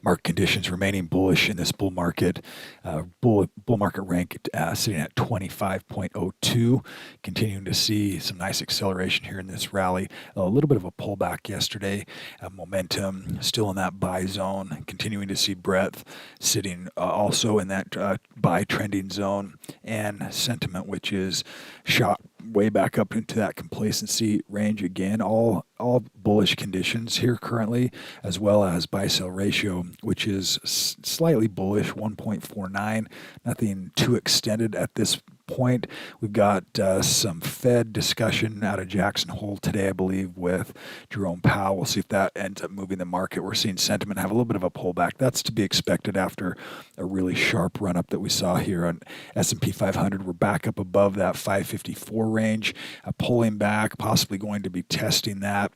Market conditions remaining bullish in this bull market. Bull market rank sitting at 25.02. Continuing to see some nice acceleration here in this rally. A little bit of a pullback yesterday. Momentum still in that buy zone. Continuing to see breadth sitting also in that buy trending zone, and sentiment, which is shot way back up into that complacency range again. All bullish conditions here currently, as well as buy-sell ratio, which is slightly bullish, 1.49. Nothing too extended at this point. We've got some Fed discussion out of Jackson Hole today, I believe, with Jerome Powell. We'll see if that ends up moving the market. We're seeing sentiment have a little bit of a pullback. That's to be expected after a really sharp run-up that we saw here on S&P 500. We're back up above that 554 range, pulling back, possibly going to be testing that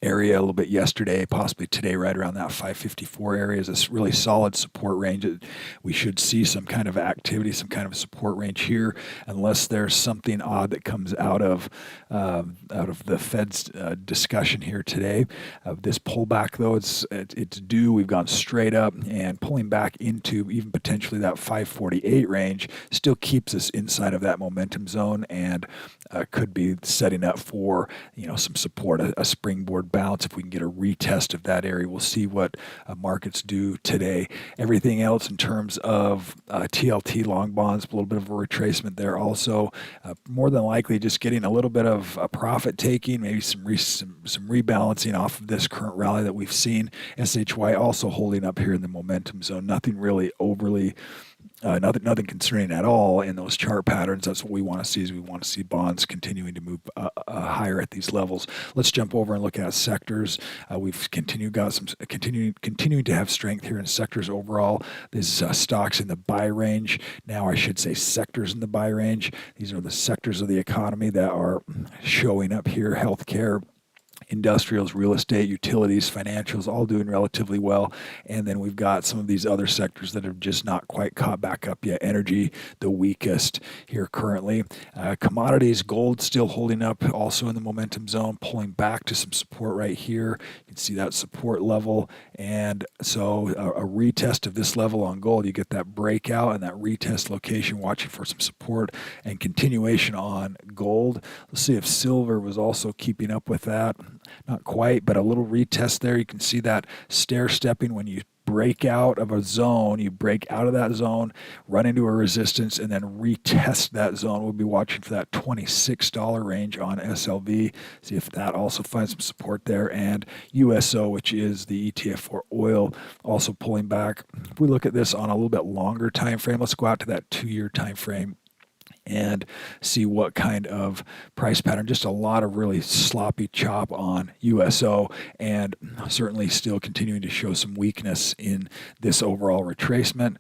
area a little bit yesterday, possibly today, right around that 554 area is a really solid support range. We should see some kind of activity, some kind of support range here, unless there's something odd that comes out of the Fed's discussion here today. This pullback, though, it's due. We've gone straight up, and pulling back into even potentially that 548 range still keeps us inside of that momentum zone, and could be setting up for some support, a springboard bounce. If we can get a retest of that area, we'll see what markets do today. Everything else in terms of TLT long bonds, a little bit of a retracement there also. More than likely just getting a little bit of profit taking, maybe some rebalancing off of this current rally that we've seen. SHY also holding up here in the momentum zone. Nothing really overly nothing concerning at all in those chart patterns. That's what we want to see, is we want to see bonds continuing to move higher at these levels. Let's jump over and look at sectors. We've continuing to have strength here in sectors overall. These stocks in the buy range. Now I should say sectors in the buy range. These are the sectors of the economy that are showing up here. Healthcare, industrials, real estate, utilities, financials, all doing relatively well. And then we've got some of these other sectors that have just not quite caught back up yet. Energy, the weakest here currently. Commodities, gold still holding up, also in the momentum zone, pulling back to some support right here. You can see that support level. And so a retest of this level on gold, you get that breakout and that retest location, watching for some support and continuation on gold. Let's see if silver was also keeping up with that. Not quite, but a little retest there. You can see that stair stepping when you break out of a zone. You break out of that zone, run into a resistance, and then retest that zone. We'll be watching for that $26 range on SLV. See if that also finds some support there. And USO, which is the ETF for oil, also pulling back. If we look at this on a little bit longer time frame, let's go out to that 2-year time frame and see what kind of price pattern. Just a lot of really sloppy chop on USO, and certainly still continuing to show some weakness in this overall retracement,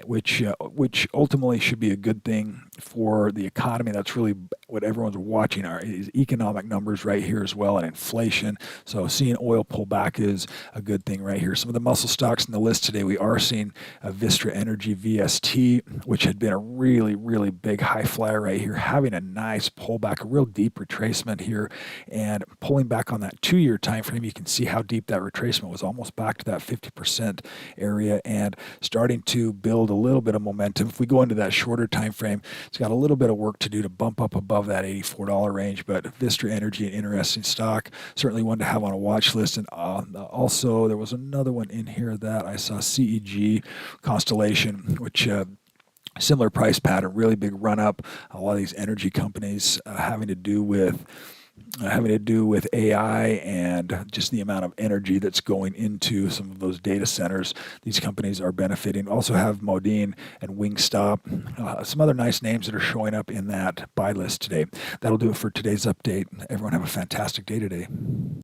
which ultimately should be a good thing for the economy. That's really what everyone's watching, is economic numbers right here as well, and inflation. So seeing oil pull back is a good thing right here. Some of the muscle stocks in the list today, we are seeing Vistra Energy, VST, which had been a really, really big high flyer right here, having a nice pullback, a real deep retracement here, and pulling back on that 2-year time frame. You can see how deep that retracement was, almost back to that 50% area, and starting to build a little bit of momentum. If we go into that shorter time frame, it's got a little bit of work to do to bump up above that $84 range, but Vistra Energy, an interesting stock, certainly one to have on a watch list. And also there was another one in here that I saw, CEG, Constellation, which similar price pattern, really big run up. A lot of these energy companies having to do with AI and just the amount of energy that's going into some of those data centers. These companies are benefiting. Also have Modine and Wingstop, some other nice names that are showing up in that buy list today. That'll do it for today's update. Everyone have a fantastic day today.